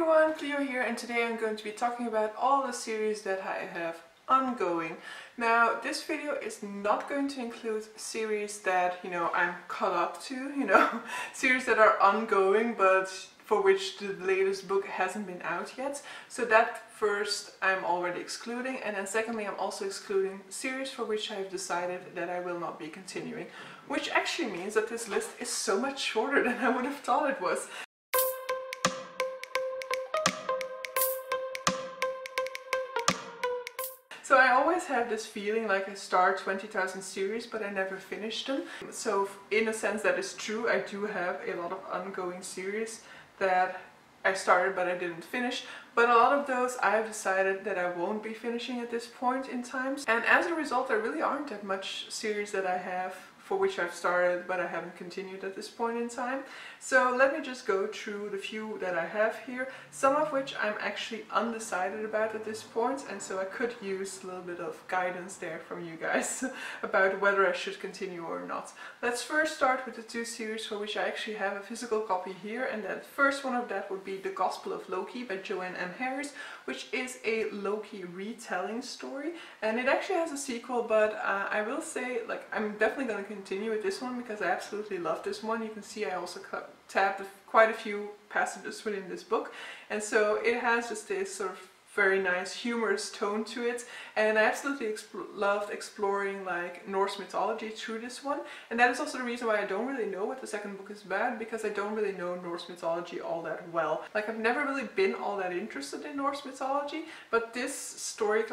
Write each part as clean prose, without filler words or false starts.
everyone, Clio here, and today I'm going to be talking about all the series that I have ongoing. Now, this video is not going to include series that, I'm caught up to, series that are ongoing, but for which the latest book hasn't been out yet. So that first I'm already excluding, and then secondly I'm also excluding series for which I've decided that I will not be continuing. Which actually means that this list is so much shorter than I would have thought it was. So I always have this feeling like I start 20,000 series but I never finish them. So in a sense that is true. I do have a lot of ongoing series that I started but I didn't finish. But a lot of those I've decided that I won't be finishing at this point in time. And as a result there really aren't that much series that I have for which I've started but I haven't continued at this point in time. So let me just go through the few that I have here, some of which I'm actually undecided about at this point, and so I could use a little bit of guidance there from you guys about whether I should continue or not. Let's first start with the two series for which I actually have a physical copy here, and the first one of that would be The Gospel of Loki by Joanne and Harris, which is a Loki retelling story, and it actually has a sequel, but I will say, I'm definitely going to continue with this one because I absolutely love this one. You can see I also tabbed quite a few passages within this book, and so it has just this sort of very nice humorous tone to it, and I absolutely loved exploring like Norse mythology through this one. And that is also the reason why I don't really know what the second book is about, because I don't really know Norse mythology all that well. Like, I've never really been all that interested in Norse mythology, but this story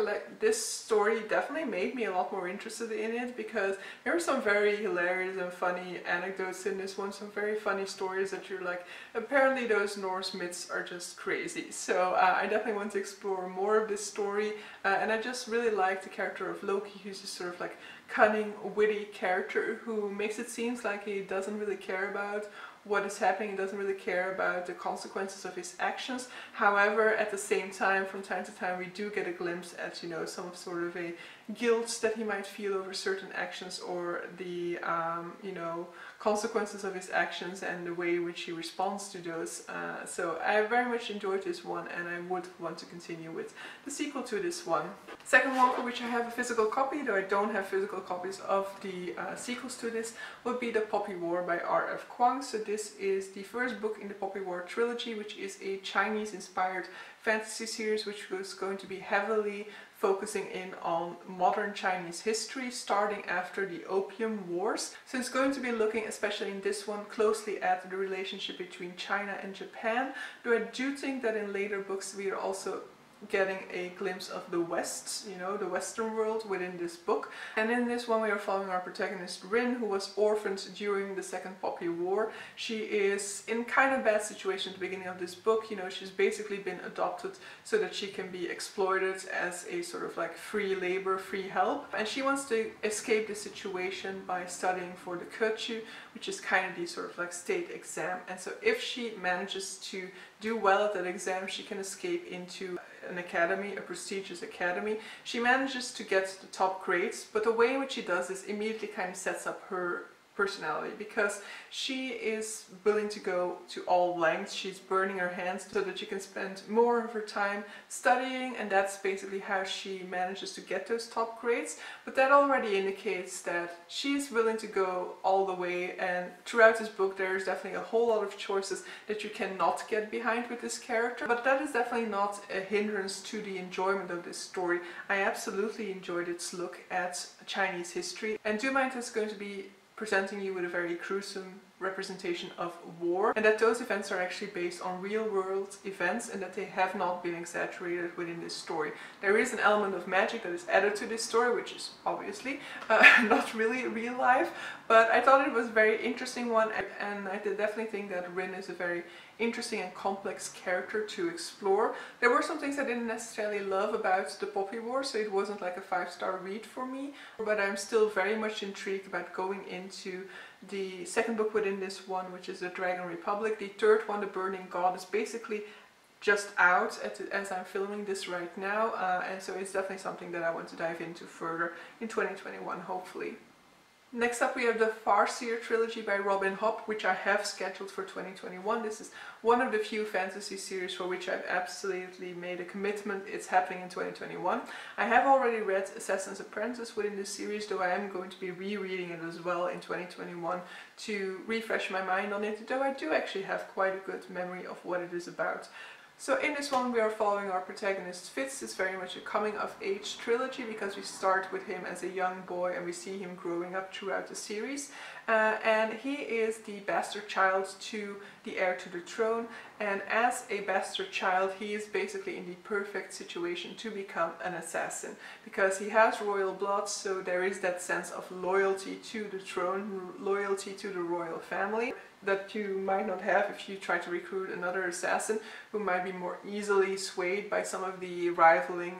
definitely made me a lot more interested in it, because there are some very hilarious and funny anecdotes in this one, some very funny stories that you're like, apparently those Norse myths are just crazy. So I definitely want to explore more of this story, and I just really like the character of Loki, who's just sort of like cunning, witty character who makes it seem like he doesn't really care about what is happening, he doesn't really care about the consequences of his actions. However, at the same time, from time to time we do get a glimpse at, some sort of a guilt that he might feel over certain actions, or the consequences of his actions and the way in which he responds to those. So I very much enjoyed this one, and I would want to continue with the sequel to this one. Second one for which I have a physical copy, though I don't have physical copies of the sequels to this, would be The Poppy War by R.F. Kuang. So this is the first book in the Poppy War trilogy, which is a Chinese inspired fantasy series which was going to be heavily focusing in on modern Chinese history starting after the Opium Wars. So it's going to be looking, especially in this one, closely at the relationship between China and Japan, though I do think that in later books we are also getting a glimpse of the West, the Western world within this book. And in this one we are following our protagonist Rin, who was orphaned during the Second Poppy War. She is in kind of bad situation at the beginning of this book. She's basically been adopted so that she can be exploited as a sort of like free labor, free help. And she wants to escape the situation by studying for the Kechu, which is kind of the sort of like state exam. And so if she manages to do well at that exam, she can escape into an academy, a prestigious academy. She manages to get the top grades, but the way in which she does this immediately kind of sets up her personality, because she is willing to go to all lengths. She's burning her hands so that she can spend more of her time studying, and that's basically how she manages to get those top grades. But that already indicates that she's willing to go all the way, and throughout this book there's definitely a whole lot of choices that you cannot get behind with this character, but that is definitely not a hindrance to the enjoyment of this story. I absolutely enjoyed its look at Chinese history, and do mind it's going to be presenting you with a very gruesome representation of war, and that those events are actually based on real world events and that they have not been exaggerated within this story. There is an element of magic that is added to this story, which is obviously not really real life, but I thought it was a very interesting one, and I definitely think that Rin is a very interesting and complex character to explore. There were some things I didn't necessarily love about the Poppy War, so it wasn't like a 5-star read for me, but I'm still very much intrigued about going into the second book within this one, which is The Dragon Republic. The third one, The Burning God, is basically just out as I'm filming this right now, and so it's definitely something that I want to dive into further in 2021, hopefully. Next up we have the Farseer trilogy by Hobb, which I have scheduled for 2021. This is one of the few fantasy series for which I've absolutely made a commitment. It's happening in 2021. I have already read Assassin's Apprentice within this series, though I am going to be rereading it as well in 2021 to refresh my mind on it, though I do actually have quite a good memory of what it is about. So in this one we are following our protagonist Fitz. It's very much a coming of age trilogy because we start with him as a young boy and we see him growing up throughout the series. And he is the bastard child to the heir to the throne, and as a bastard child he is basically in the perfect situation to become an assassin because he has royal blood, so there is that sense of loyalty to the throne, loyalty to the royal family that you might not have if you try to recruit another assassin who might be more easily swayed by some of the rivaling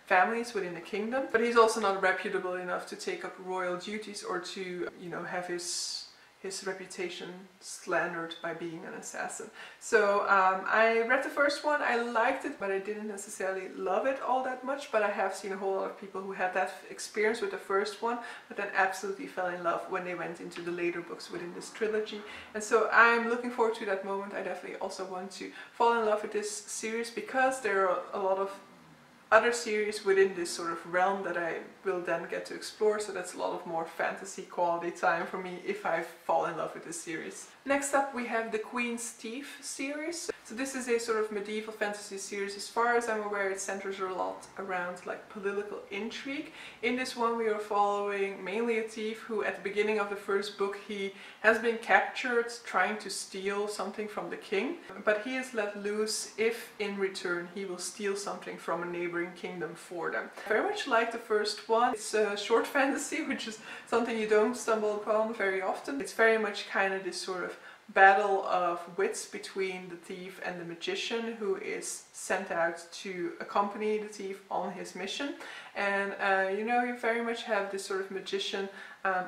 families within the kingdom. But he's also not reputable enough to take up royal duties or to, you know, have his reputation slandered by being an assassin. So I read the first one, I liked it, but I didn't necessarily love it all that much, but I have seen a whole lot of people who had that experience with the first one, but then absolutely fell in love when they went into the later books within this trilogy. And so I'm looking forward to that moment. I definitely also want to fall in love with this series because there are a lot of other series within this sort of realm that I will then get to explore, so that's a lot of more fantasy quality time for me if I fall in love with this series. Next up we have the Queen's Thief series. So this is a sort of medieval fantasy series. As far as I'm aware, it centers a lot around like political intrigue. In this one we are following mainly a thief who at the beginning of the first book he has been captured trying to steal something from the king, but he is let loose if in return he will steal something from a neighboring kingdom for them. I very much like the first one. It's a short fantasy, which is something you don't stumble upon very often. It's very much kind of this sort of battle of wits between the thief and the magician who is sent out to accompany the thief on his mission. And you know, you very much have this sort of magician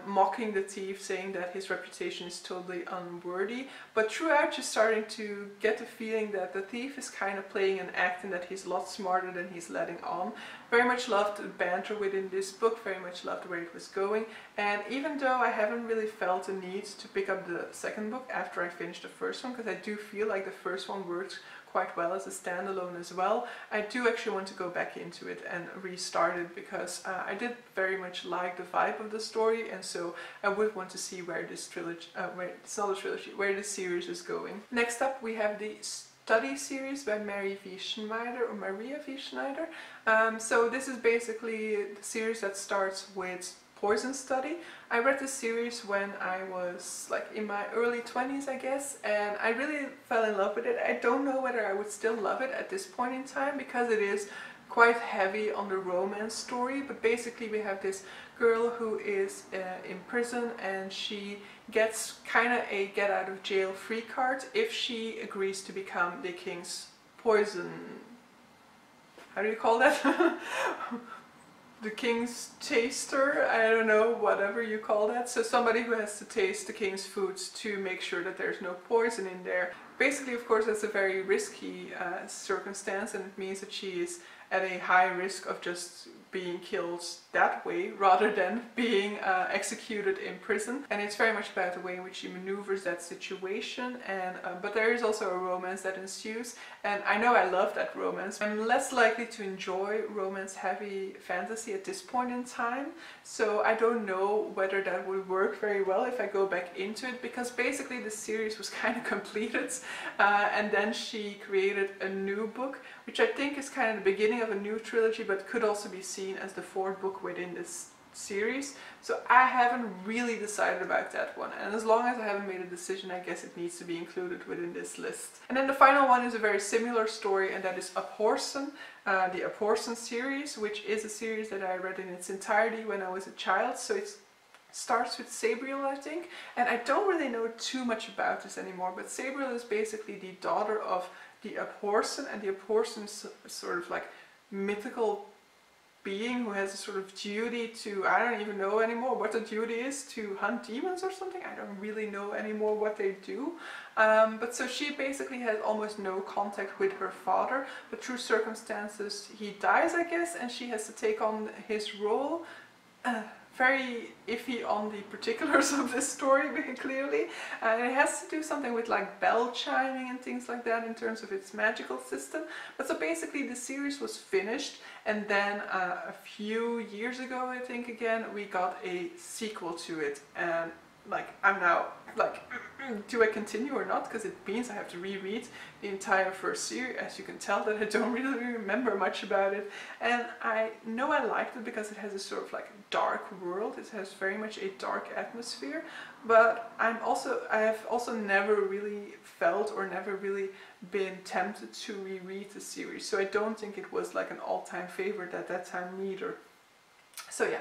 mocking the thief, saying that his reputation is totally unworthy, but throughout you're starting to get the feeling that the thief is kind of playing an act and that he's a lot smarter than he's letting on. Very much loved the banter within this book, very much loved where it was going, and even though I haven't really felt the need to pick up the second book after I finished the first one, because I do feel like the first one worked quite well as a standalone as well, I do actually want to go back into it and restart it because I did very much like the vibe of the story, and so I would want to see where this trilogy, where this series is going. Next up we have the Study series by Maria V. Snyder. So this is basically the series that starts with Poison Study. I read this series when I was like in my early 20s, I guess, and I really fell in love with it. I don't know whether I would still love it at this point in time because it is quite heavy on the romance story, but basically we have this girl who is in prison and she gets kind of a get out of jail free card if she agrees to become the king's poison, how do you call that? The king's taster, I don't know, whatever you call that. So somebody who has to taste the king's foods to make sure that there's no poison in there. Basically, of course, that's a very risky circumstance, and it means that she is at a high risk of just being killed that way rather than being executed in prison. And it's very much about the way in which she maneuvers that situation, and but there is also a romance that ensues, and I know I love that romance. I'm less likely to enjoy romance heavy fantasy at this point in time, so I don't know whether that would work very well if I go back into it, because basically the series was kind of completed and then she created a new book, which I think is kind of the beginning of a new trilogy, but could also be seen as the fourth book within this series. So I haven't really decided about that one, and as long as I haven't made a decision, I guess it needs to be included within this list. And then the final one is a very similar story, and that is Abhorsen, the Abhorsen series, which is a series that I read in its entirety when I was a child. So it starts with Sabriel, I think, and I don't really know too much about this anymore, but Sabriel is basically the daughter of the Abhorsen, and the Abhorsen is sort of like mythical being who has a sort of duty to, I don't even know anymore what the duty is, to hunt demons or something. I don't really know anymore what they do. But so she basically has almost no contact with her father, but through circumstances he dies, I guess, and she has to take on his role. very iffy on the particulars of this story, very clearly. And it has to do something with like bell chiming and things like that in terms of its magical system. But so basically the series was finished, and then a few years ago, I think again, we got a sequel to it. And like, I'm now like, do I continue or not? Because it means I have to reread the entire Farseer. As you can tell, that I don't really remember much about it. And I know I liked it because it has a sort of like dark world. It has very much a dark atmosphere. But I have also never really felt or never really been tempted to reread the series. So I don't think it was like an all-time favorite at that time either. So yeah.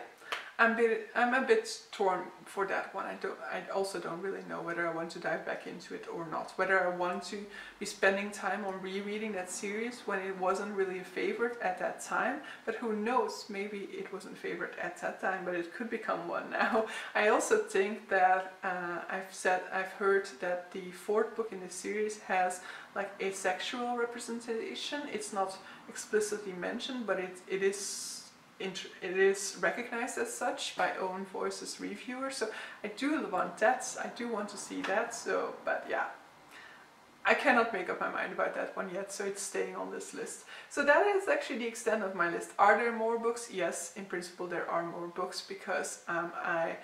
I'm a bit torn for that one. I also don't really know whether I want to dive back into it or not. Whether I want to be spending time on rereading that series when it wasn't really a favorite at that time. But who knows, maybe it wasn't a favorite at that time, but it could become one now. I also think that I've heard that the fourth book in the series has like asexual representation. It's not explicitly mentioned, but it is recognized as such by Owen Voice's reviewer, so I do want that, I do want to see that, so, but yeah. I cannot make up my mind about that one yet, so it's staying on this list. So that is actually the extent of my list. Are there more books? Yes, in principle there are more books, because I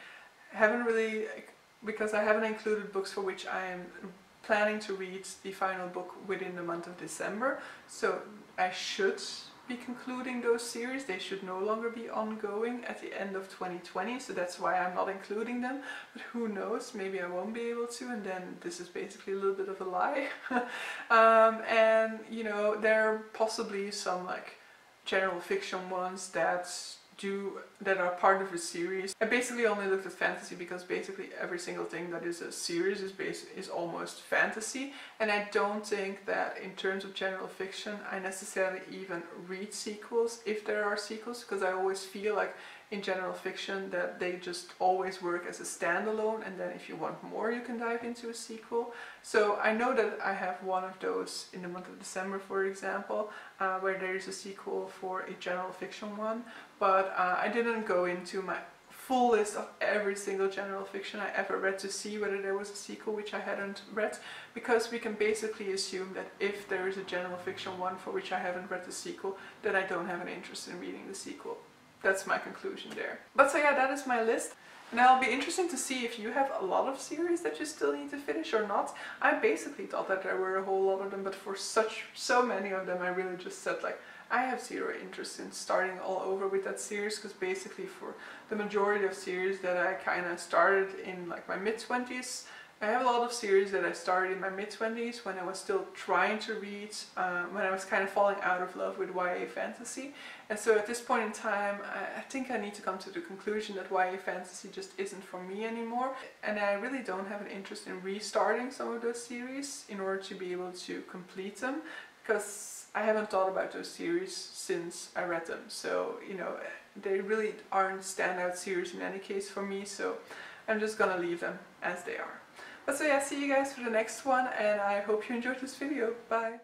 haven't included books for which I am planning to read the final book within the month of December, so I should be concluding those series. They should no longer be ongoing at the end of 2020, so that's why I'm not including them. But who knows, maybe I won't be able to, and then this is basically a little bit of a lie. And you know, there are possibly some like general fiction ones that are part of a series. I basically only looked at fantasy because basically every single thing that is a series is almost fantasy, and I don't think that in terms of general fiction I necessarily even read sequels if there are sequels, because I always feel like in general fiction that they just always work as a standalone, and then if you want more you can dive into a sequel. So I know that I have one of those in the month of December, for example, where there is a sequel for a general fiction one, but I didn't go into my full list of every single general fiction I ever read to see whether there was a sequel, which I hadn't read, because we can basically assume that if there is a general fiction one for which I haven't read the sequel, then I don't have an interest in reading the sequel. That's my conclusion there. But so yeah, that is my list. Now it'll be interesting to see if you have a lot of series that you still need to finish or not. I basically thought that there were a whole lot of them, but for so many of them I really just said like, I have zero interest in starting all over with that series, because basically for the majority of series that I kind of started in like my mid-20s, I have a lot of series that I started in my mid-20s when I was still trying to read, when I was kind of falling out of love with YA fantasy. And so at this point in time, I think I need to come to the conclusion that YA fantasy just isn't for me anymore. And I really don't have an interest in restarting some of those series in order to be able to complete them, because I haven't thought about those series since I read them. So, you know, they really aren't standout series in any case for me, so I'm just gonna leave them as they are. But so yeah, see you guys for the next one, and I hope you enjoyed this video. Bye!